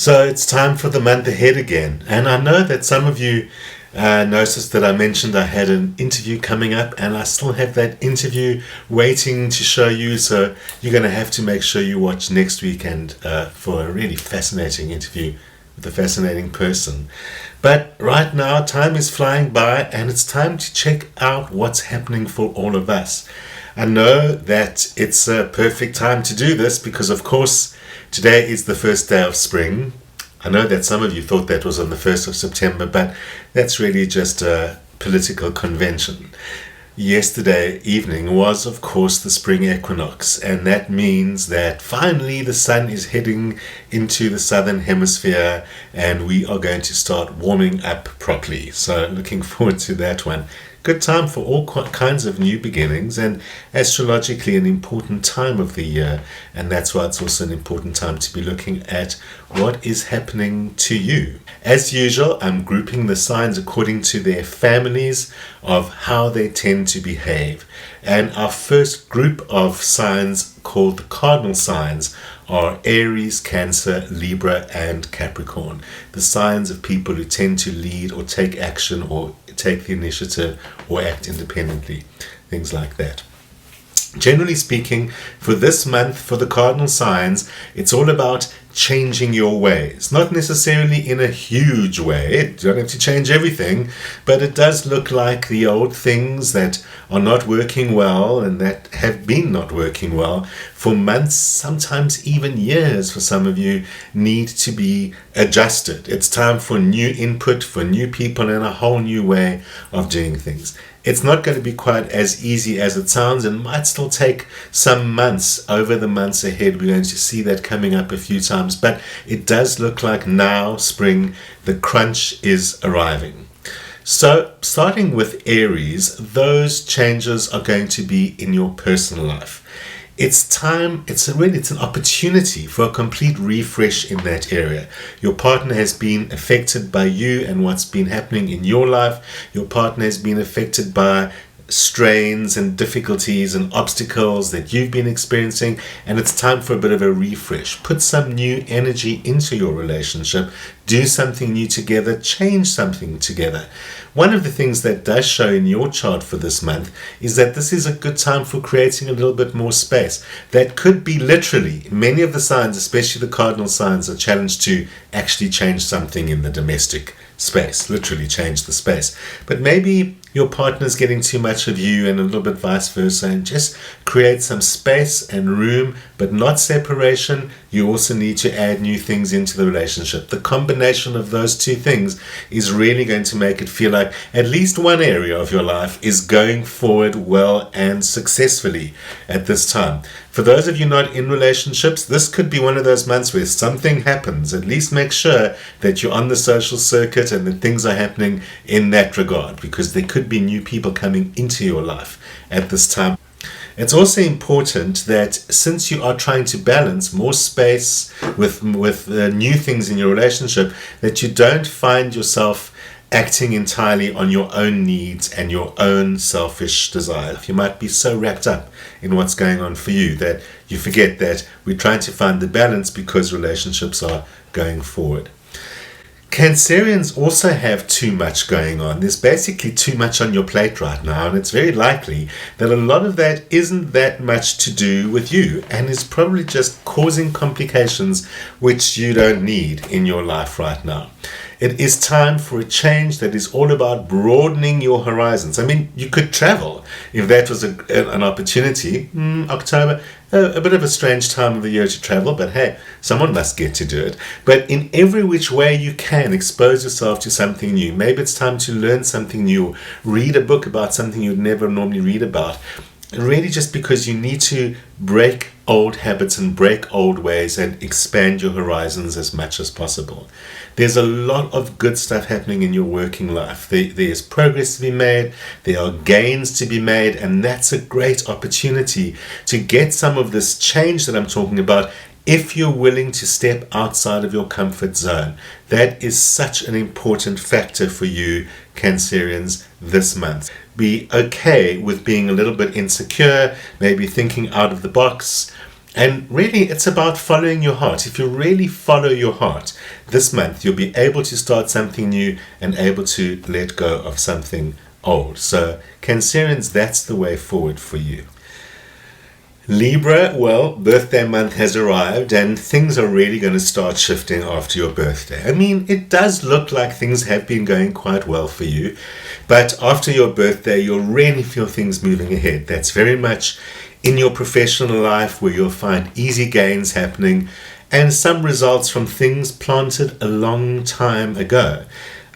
So it's time for the month ahead again. And I know that some of you noticed that I mentioned I had an interview coming up, and I still have that interview waiting to show you. So you're going to have to make sure you watch next weekend for a really fascinating interview with a fascinating person. But right now, time is flying by, and it's time to check out what's happening for all of us. I know that it's a perfect time to do this because, of course, today is the first day of spring. I know that some of you thought that was on the 1st of September, but that's really just a political convention. Yesterday evening was, of course, the spring equinox, and that means that finally the sun is heading into the southern hemisphere and we are going to start warming up properly. So looking forward to that one. Good time for all kinds of new beginnings, and astrologically an important time of the year, and that's why it's also an important time to be looking at what is happening to you. As usual, I'm grouping the signs according to their families of how they tend to behave. And our first group of signs, called the cardinal signs, are Aries, Cancer, Libra, and Capricorn. The signs of people who tend to lead or take action or take the initiative or act independently, things like that. Generally speaking, for this month, for the cardinal signs, it's all about changing your ways. Not necessarily in a huge way. You don't have to change everything, but it does look like the old things that are not working well and that have been not working well for months, sometimes even years for some of you, need to be adjusted. It's time for new input, for new people, and a whole new way of doing things. It's not going to be quite as easy as it sounds and might still take some months. Over the months ahead, we're going to see that coming up a few times, but it does look like now, spring, the crunch is arriving. So starting with Aries, those changes are going to be in your personal life. It's time, it's an opportunity for a complete refresh in that area. Your partner has been affected by you and what's been happening in your life. Your partner has been affected by strains and difficulties and obstacles that you've been experiencing, and it's time for a bit of a refresh. Put some new energy into your relationship, do something new together, change something together. One of the things that does show in your chart for this month is that this is a good time for creating a little bit more space. That could be literally, many of the signs, especially the cardinal signs, are challenged to actually change something in the domestic space, literally change the space. But maybe your partner's getting too much of you and a little bit vice versa, and just create some space and room, but not separation. You also need to add new things into the relationship. The combination of those two things is really going to make it feel like at least one area of your life is going forward well and successfully at this time. For those of you not in relationships, this could be one of those months where something happens. At least make sure that you're on the social circuit and that things are happening in that regard, because there could be new people coming into your life at this time. It's also important that since you are trying to balance more space with new things in your relationship, that you don't find yourself acting entirely on your own needs and your own selfish desires. You might be so wrapped up in what's going on for you that you forget that we're trying to find the balance because relationships are going forward. Cancerians also have too much going on. There's basically too much on your plate right now, and it's very likely that a lot of that isn't that much to do with you and is probably just causing complications which you don't need in your life right now. It is time for a change that is all about broadening your horizons. I mean, you could travel if that was an opportunity. October, a bit of a strange time of the year to travel, but hey, someone must get to do it. But in every which way you can, expose yourself to something new. Maybe it's time to learn something new, read a book about something you'd never normally read about. Really just because you need to break old habits and break old ways and expand your horizons as much as possible. There's a lot of good stuff happening in your working life. There's progress to be made, there are gains to be made, and that's a great opportunity to get some of this change that I'm talking about if you're willing to step outside of your comfort zone. That is such an important factor for you, Cancerians, this month. Be okay with being a little bit insecure, maybe thinking out of the box, And really, it's about following your heart. If you really follow your heart this month, you'll be able to start something new and able to let go of something old. So, Cancerians, that's the way forward for you. Libra, well, birthday month has arrived and things are really going to start shifting after your birthday. I mean, it does look like things have been going quite well for you, but after your birthday, you'll really feel things moving ahead. That's very much in your professional life where you'll find easy gains happening and some results from things planted a long time ago.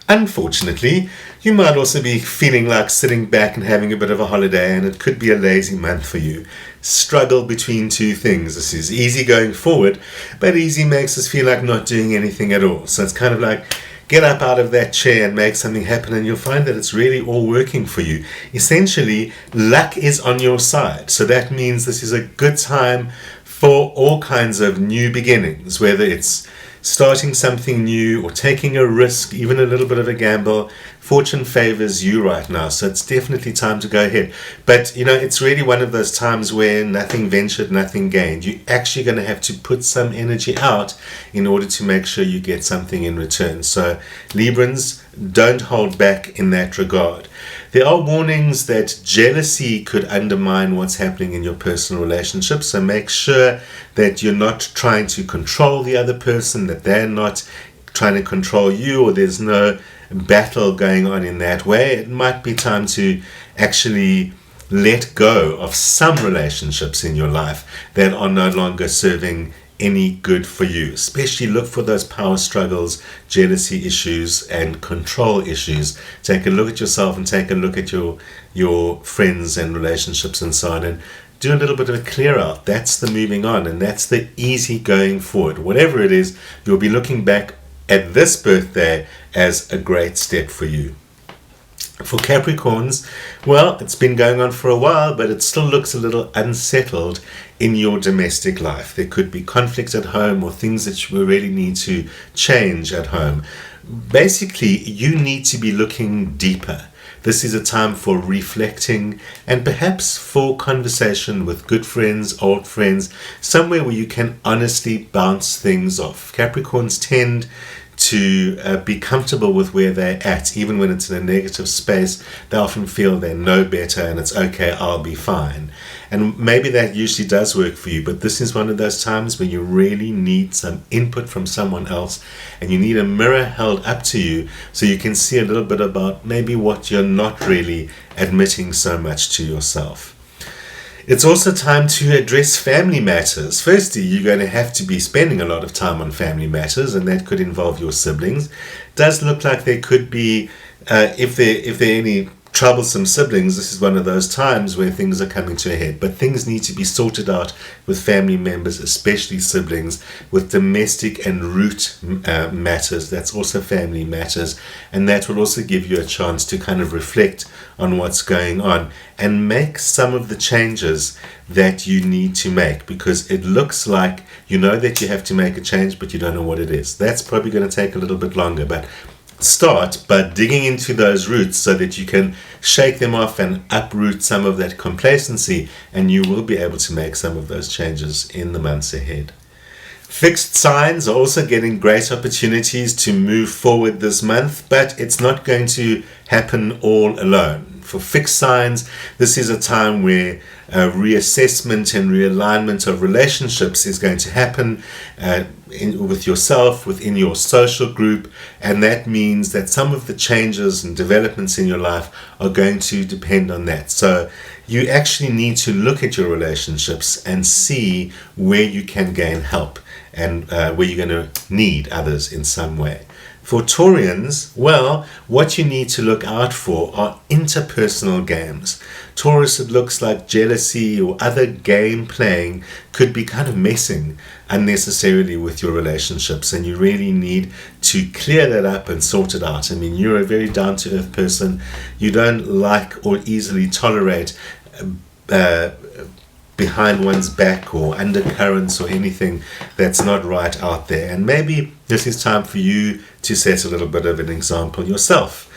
Unfortunately, you might also be feeling like sitting back and having a bit of a holiday, and it could be a lazy month for you. Struggle between two things. This is easy going forward, but easy makes us feel like not doing anything at all. So it's kind of like get up out of that chair and make something happen, and you'll find that it's really all working for you. Essentially, luck is on your side. So that means this is a good time for all kinds of new beginnings, whether it's starting something new or taking a risk, even a little bit of a gamble. Fortune favors you right now, so it's definitely time to go ahead. But it's really one of those times where nothing ventured, nothing gained. You're actually going to have to put some energy out in order to make sure you get something in return. So Librans, don't hold back in that regard. There are warnings that jealousy could undermine what's happening in your personal relationship, so make sure that you're not trying to control the other person, that they're not trying to control you, or there's no battle going on in that way. It might be time to actually let go of some relationships in your life that are no longer serving any good for you. Especially look for those power struggles, jealousy issues, and control issues. Take a look at yourself and take a look at your friends and relationships and so on, and do a little bit of a clear out. That's the moving on, and that's the easy going forward. Whatever it is, you'll be looking back at this birthday as a great step for you. For Capricorns, well, it's been going on for a while, but it still looks a little unsettled in your domestic life. There could be conflict at home or things that you really need to change at home. Basically, you need to be looking deeper. This is a time for reflecting and perhaps for conversation with good friends, old friends, somewhere where you can honestly bounce things off. Capricorns tend to be comfortable with where they're at, even when it's in a negative space. They often feel they know better and it's okay, I'll be fine. And maybe that usually does work for you, but this is one of those times where you really need some input from someone else, and you need a mirror held up to you so you can see a little bit about maybe what you're not really admitting so much to yourself. It's also time to address family matters. Firstly, you're going to have to be spending a lot of time on family matters, and that could involve your siblings. It does look like there could be, if there are any troublesome siblings, this is one of those times where things are coming to a head. But things need to be sorted out with family members, especially siblings, with domestic and root matters. That's also family matters. And that will also give you a chance to kind of reflect on what's going on and make some of the changes that you need to make, because it looks like you know that you have to make a change, but you don't know what it is. That's probably going to take a little bit longer, but start by digging into those roots so that you can shake them off and uproot some of that complacency, and you will be able to make some of those changes in the months ahead. Fixed signs are also getting great opportunities to move forward this month, but it's not going to happen all alone. For fixed signs, this is a time where reassessment and realignment of relationships is going to happen with yourself, within your social group, and that means that some of the changes and developments in your life are going to depend on that. So you actually need to look at your relationships and see where you can gain help and where you're going to need others in some way. For Taurians, well, what you need to look out for are interpersonal games. Taurus, it looks like jealousy or other game playing could be kind of messing unnecessarily with your relationships, and you really need to clear that up and sort it out. I mean, you're a very down-to-earth person. You don't like or easily tolerate behind one's back or undercurrents or anything that's not right out there. And maybe this is time for you to set a little bit of an example yourself.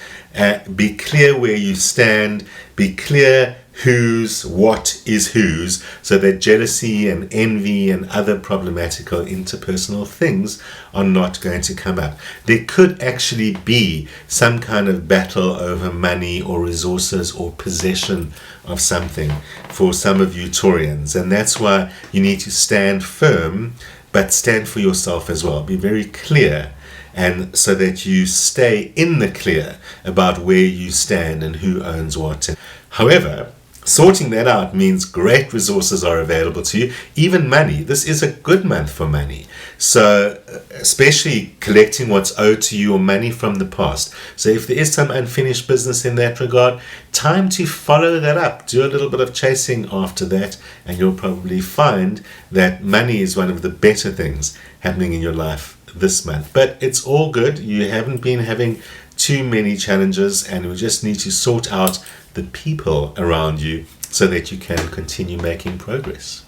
Be clear where you stand. Be clear whose, what is whose, so that jealousy and envy and other problematical interpersonal things are not going to come up. There could actually be some kind of battle over money or resources or possession of something for some of you Taurians, and that's why you need to stand firm, but stand for yourself as well. Be very clear, and so that you stay in the clear about where you stand and who owns what. However, sorting that out means great resources are available to you, even money. This is a good month for money. So especially collecting what's owed to you or money from the past. So if there is some unfinished business in that regard, time to follow that up. Do a little bit of chasing after that, and you'll probably find that money is one of the better things happening in your life this month. But it's all good. You haven't been having too many challenges, and we just need to sort out the people around you so that you can continue making progress.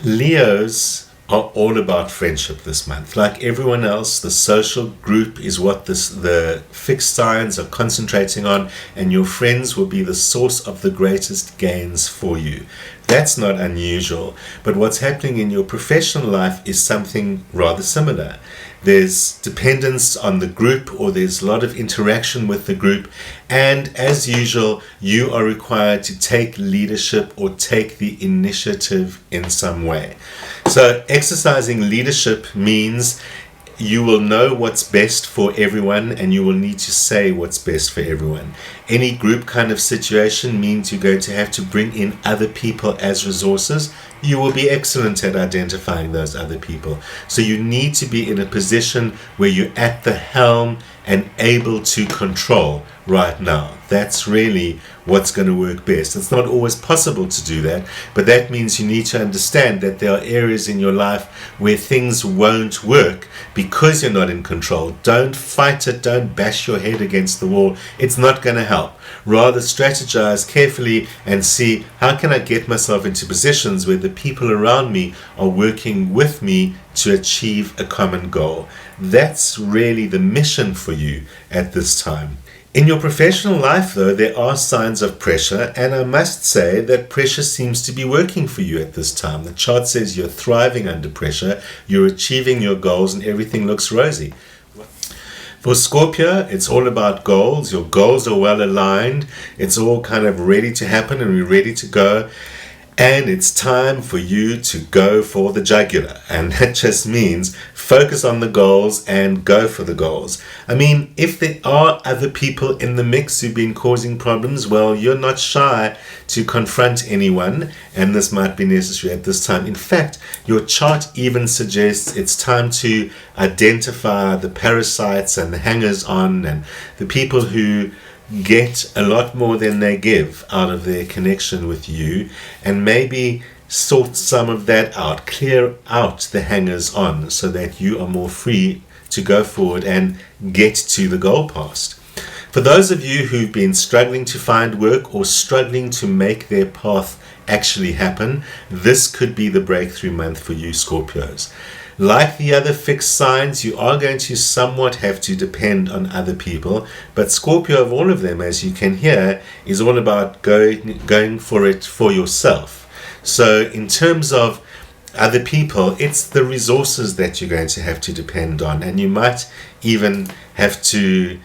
Leos are all about friendship this month. Like everyone else, the social group is what the fixed signs are concentrating on, and your friends will be the source of the greatest gains for you. That's not unusual, but what's happening in your professional life is something rather similar. There's dependence on the group, or there's a lot of interaction with the group, and as usual, you are required to take leadership or take the initiative in some way. So exercising leadership means you will know what's best for everyone, and you will need to say what's best for everyone. Any group kind of situation means you're going to have to bring in other people as resources. You will be excellent at identifying those other people. So you need to be in a position where you're at the helm and able to control right now. That's really what's going to work best. It's not always possible to do that, but that means you need to understand that there are areas in your life where things won't work because you're not in control. Don't fight it. Don't bash your head against the wall. It's not going to help. Rather strategize carefully and see, how can I get myself into positions where the people around me are working with me to achieve a common goal. That's really the mission for you at this time. In your professional life, though, there are signs of pressure, and I must say that pressure seems to be working for you at this time. The chart says you're thriving under pressure, you're achieving your goals, and everything looks rosy. For Scorpio, it's all about goals. Your goals are well aligned. It's all kind of ready to happen, and we're ready to go. And it's time for you to go for the jugular. And that just means focus on the goals and go for the goals. I mean, if there are other people in the mix who've been causing problems, well, you're not shy to confront anyone, and this might be necessary at this time. In fact, your chart even suggests it's time to identify the parasites and the hangers-on and the people who get a lot more than they give out of their connection with you, and maybe sort some of that out, clear out the hangers on, so that you are more free to go forward and get to the goal past. For those of you who've been struggling to find work or struggling to make their path actually happen, this could be the breakthrough month for you Scorpios. Like the other fixed signs, you are going to somewhat have to depend on other people, but Scorpio, of all of them, as you can hear, is all about going for it for yourself. So in terms of other people, it's the resources that you're going to have to depend on, and you might even have to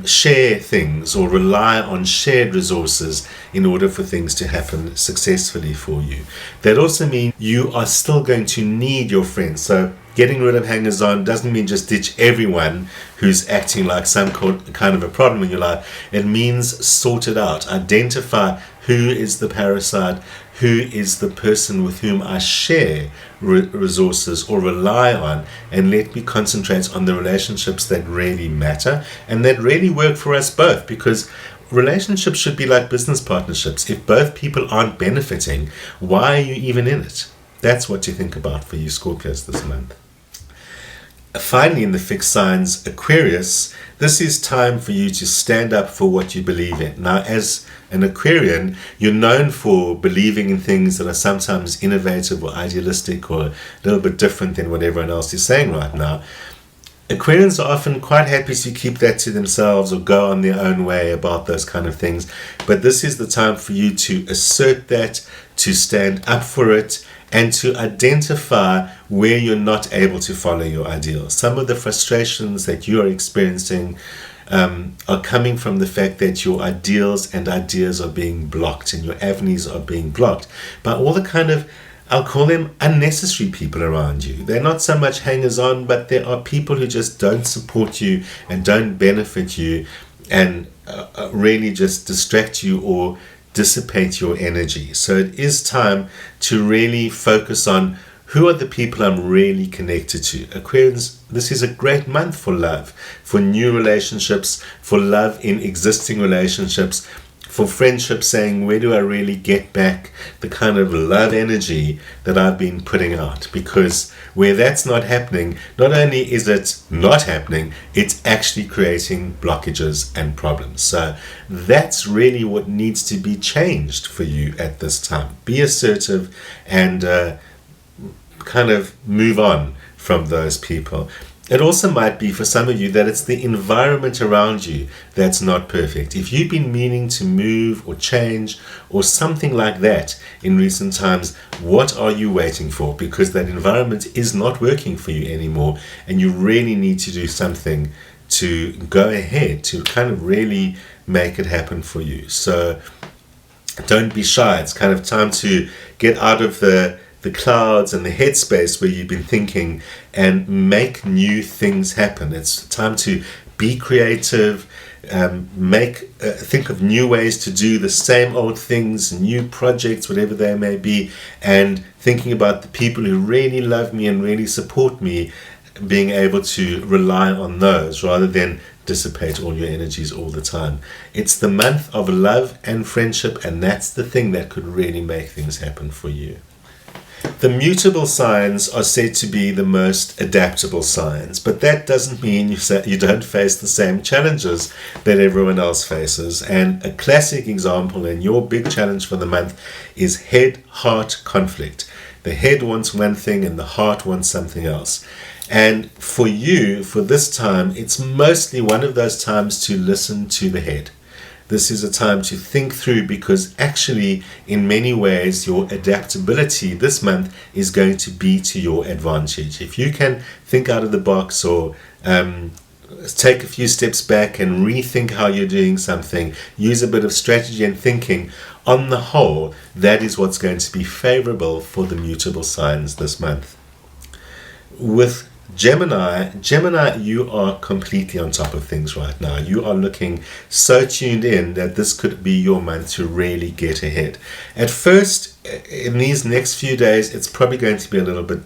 share things or rely on shared resources in order for things to happen successfully for you. That also means you are still going to need your friends. So getting rid of hangers on doesn't mean just ditch everyone who's acting like some kind of a problem in your life. It means sort it out. Identify who is the parasite, who is the person with whom I share resources or rely on, and let me concentrate on the relationships that really matter and that really work for us both, because relationships should be like business partnerships. If both people aren't benefiting, why are you even in it? That's what to think about for you Scorpios this month. Finally, in the fixed signs, Aquarius, this is time for you to stand up for what you believe in. Now, as an Aquarian, you're known for believing in things that are sometimes innovative or idealistic or a little bit different than what everyone else is saying right now. Aquarians are often quite happy to keep that to themselves or go on their own way about those kind of things. But this is the time for you to assert that, to stand up for it, and to identify where you're not able to follow your ideals. Some of the frustrations that you are experiencing are coming from the fact that your ideals and ideas are being blocked and your avenues are being blocked by all the kind of, I'll call them unnecessary people around you. They're not so much hangers on, but there are people who just don't support you and don't benefit you and really just distract you or dissipate your energy. So it is time to really focus on who are the people I'm really connected to. Aquarians, this is a great month for love, for new relationships, for love in existing relationships, for friendship, saying, where do I really get back the kind of love energy that I've been putting out? Because where that's not happening, not only is it not happening, it's actually creating blockages and problems. So that's really what needs to be changed for you at this time. Be assertive and kind of move on from those people. It also might be for some of you that it's the environment around you that's not perfect. If you've been meaning to move or change or something like that in recent times, what are you waiting for? Because that environment is not working for you anymore, and you really need to do something to go ahead to kind of really make it happen for you. So don't be shy. It's kind of time to get out of the clouds and the headspace where you've been thinking and make new things happen. It's time to be creative, think of new ways to do the same old things, new projects, whatever they may be, and thinking about the people who really love me and really support me, being able to rely on those rather than dissipate all your energies all the time. It's the month of love and friendship, and that's the thing that could really make things happen for you. The mutable signs are said to be the most adaptable signs, but that doesn't mean you don't face the same challenges that everyone else faces. And a classic example, and your big challenge for the month, is head-heart conflict. The head wants one thing and the heart wants something else. And for you, for this time, it's mostly one of those times to listen to the head. This is a time to think through, because actually, in many ways, your adaptability this month is going to be to your advantage. If you can think out of the box or take a few steps back and rethink how you're doing something, use a bit of strategy and thinking, on the whole, that is what's going to be favorable for the mutable signs this month. With Gemini, you are completely on top of things right now. You are looking so tuned in that this could be your month to really get ahead. At first, in these next few days, it's probably going to be a little bit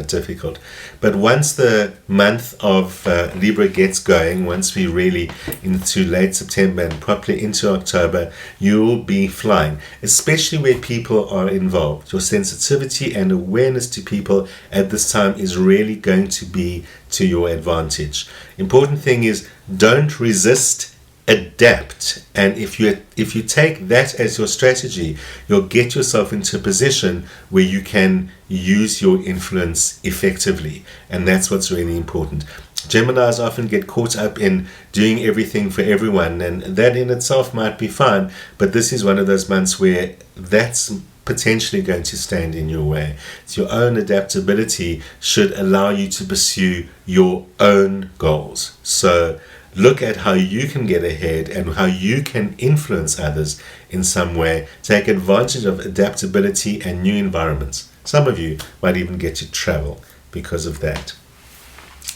difficult. But once the month of Libra gets going, once we really into late September and properly into October, you'll be flying, especially where people are involved. Your sensitivity and awareness to people at this time is really going to be to your advantage. Important thing is, don't resist, adapt. And if you take that as your strategy, you'll get yourself into a position where you can use your influence effectively, and that's what's really important. Geminis often get caught up in doing everything for everyone, and that in itself might be fine, but this is one of those months where that's potentially going to stand in your way. It's your own adaptability should allow you to pursue your own goals. So look at how you can get ahead and how you can influence others in some way. Take advantage of adaptability and new environments. Some of you might even get to travel because of that.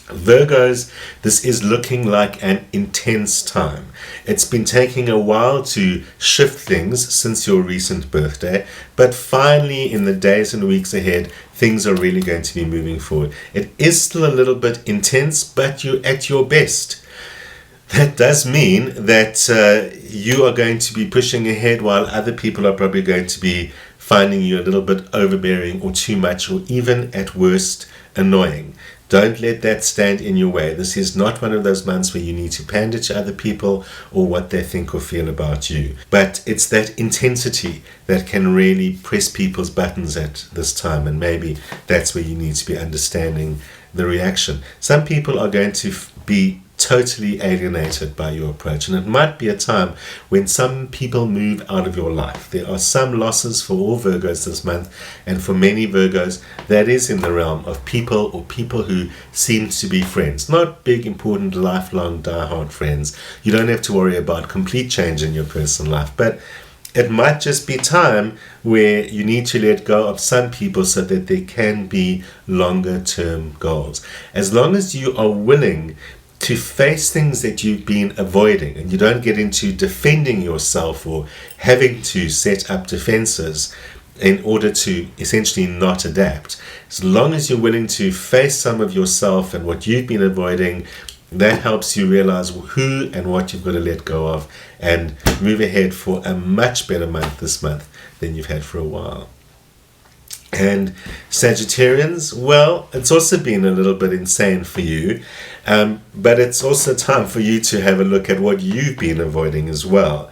Virgos, this is looking like an intense time. It's been taking a while to shift things since your recent birthday, but finally in the days and weeks ahead, things are really going to be moving forward. It is still a little bit intense, but you're at your best. That does mean that you are going to be pushing ahead while other people are probably going to be finding you a little bit overbearing or too much, or even at worst annoying. Don't let that stand in your way. This is not one of those months where you need to pander to other people or what they think or feel about you. But it's that intensity that can really press people's buttons at this time, and maybe that's where you need to be understanding the reaction. Some people are going to be totally alienated by your approach, and it might be a time when some people move out of your life. There are some losses for all Virgos this month, and for many Virgos that is in the realm of people or people who seem to be friends, not big important lifelong die-hard friends. You don't have to worry about complete change in your personal life, but it might just be time where you need to let go of some people so that there can be longer term goals. As long as you are willing to face things that you've been avoiding, and you don't get into defending yourself or having to set up defenses in order to essentially not adapt. As long as you're willing to face some of yourself and what you've been avoiding, that helps you realize who and what you've got to let go of and move ahead for a much better month this month than you've had for a while. And Sagittarians, well, it's also been a little bit insane for you, but it's also time for you to have a look at what you've been avoiding as well.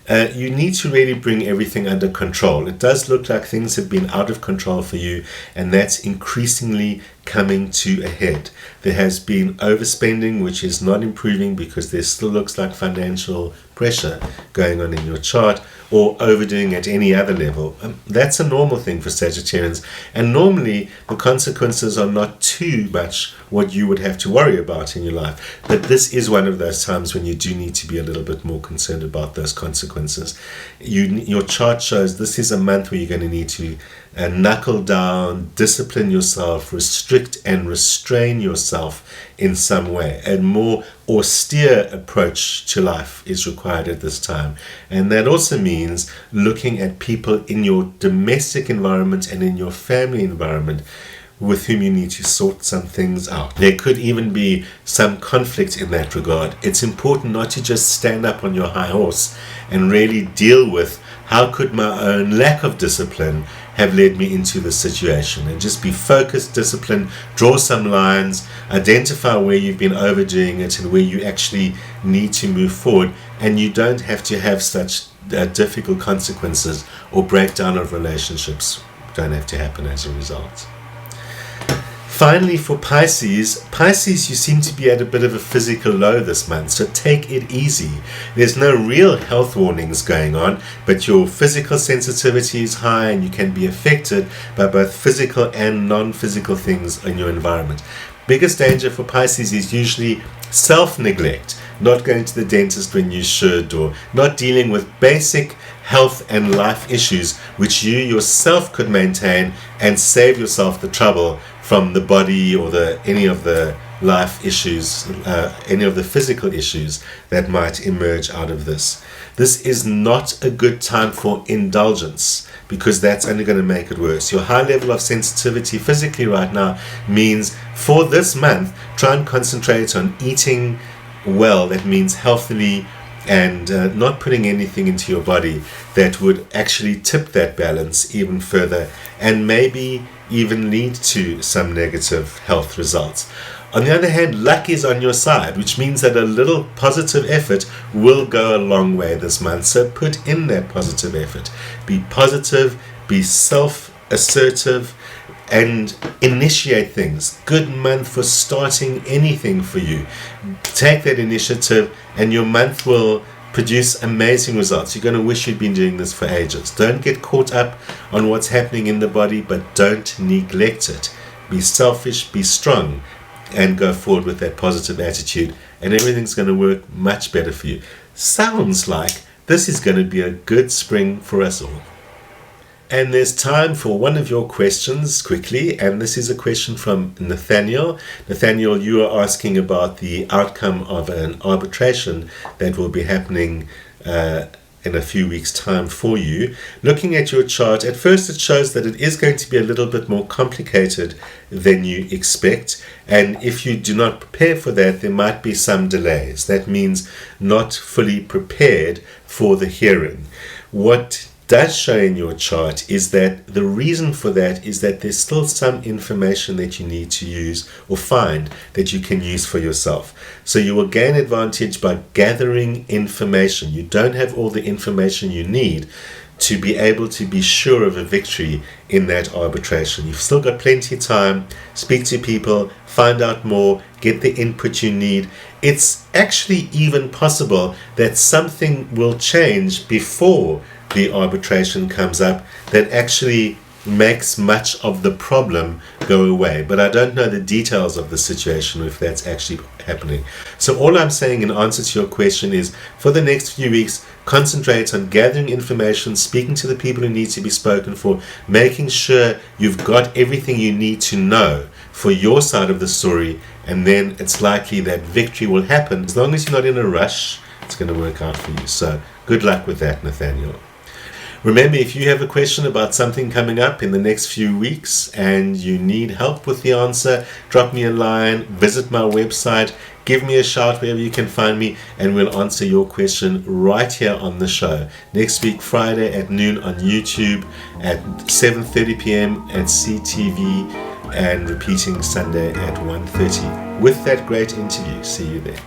You need to really bring everything under control. It does look like things have been out of control for you, and that's increasingly coming to a head. There has been overspending, which is not improving because there still looks like financial pressure going on in your chart, or overdoing at any other level. That's a normal thing for Sagittarians, and normally the consequences are not too much what you would have to worry about in your life. But this is one of those times when you do need to be a little bit more concerned about those consequences. Your chart shows this is a month where you're going to need to knuckle down, discipline yourself, restrict and restrain yourself in some way. A more austere approach to life is required at this time. And that also means looking at people in your domestic environment and in your family environment with whom you need to sort some things out. There could even be some conflict in that regard. It's important not to just stand up on your high horse and really deal with how could my own lack of discipline have led me into this situation, and just be focused, disciplined, draw some lines, identify where you've been overdoing it and where you actually need to move forward, and you don't have to have such difficult consequences or breakdown of relationships don't have to happen as a result. Finally, for Pisces, you seem to be at a bit of a physical low this month, so take it easy. There's no real health warnings going on, but your physical sensitivity is high and you can be affected by both physical and non-physical things in your environment. Biggest danger for Pisces is usually self-neglect, not going to the dentist when you should, or not dealing with basic health and life issues which you yourself could maintain and save yourself the trouble from the body or any of the life issues, any of the physical issues that might emerge out of this. This is not a good time for indulgence, because that's only going to make it worse. Your high level of sensitivity physically right now means for this month, try and concentrate on eating well. That means healthily, and not putting anything into your body that would actually tip that balance even further and maybe even lead to some negative health results. On the other hand, luck is on your side, which means that a little positive effort will go a long way this month. So put in that positive effort. Be positive, be self-assertive, and initiate things. Good month for starting anything for you. Take that initiative and your month will produce amazing results. You're going to wish you'd been doing this for ages. Don't get caught up on what's happening in the body, but don't neglect it. Be selfish, be strong, and go forward with that positive attitude, and everything's going to work much better for you. Sounds like this is going to be a good spring for us all. And there's time for one of your questions quickly, and this is a question from Nathaniel. Nathaniel, you are asking about the outcome of an arbitration that will be happening in a few weeks' time for you. Looking at your chart, at first it shows that it is going to be a little bit more complicated than you expect, and if you do not prepare for that, there might be some delays. That means not fully prepared for the hearing. What does show in your chart is that the reason for that is that there's still some information that you need to use or find that you can use for yourself. So you will gain advantage by gathering information. You don't have all the information you need to be able to be sure of a victory in that arbitration. You've still got plenty of time. Speak to people, find out more, get the input you need. It's actually even possible that something will change before the arbitration comes up that actually makes much of the problem go away. But I don't know the details of the situation, if that's actually happening. So all I'm saying in answer to your question is, for the next few weeks, concentrate on gathering information, speaking to the people who need to be spoken for, making sure you've got everything you need to know for your side of the story, and then it's likely that victory will happen. As long as you're not in a rush, it's going to work out for you. So good luck with that, Nathaniel. Remember, if you have a question about something coming up in the next few weeks and you need help with the answer, drop me a line, visit my website, give me a shout wherever you can find me, and we'll answer your question right here on the show. Next week, Friday at noon on YouTube, at 7:30 p.m. at CTV, and repeating Sunday at 1:30 with that great interview. See you there.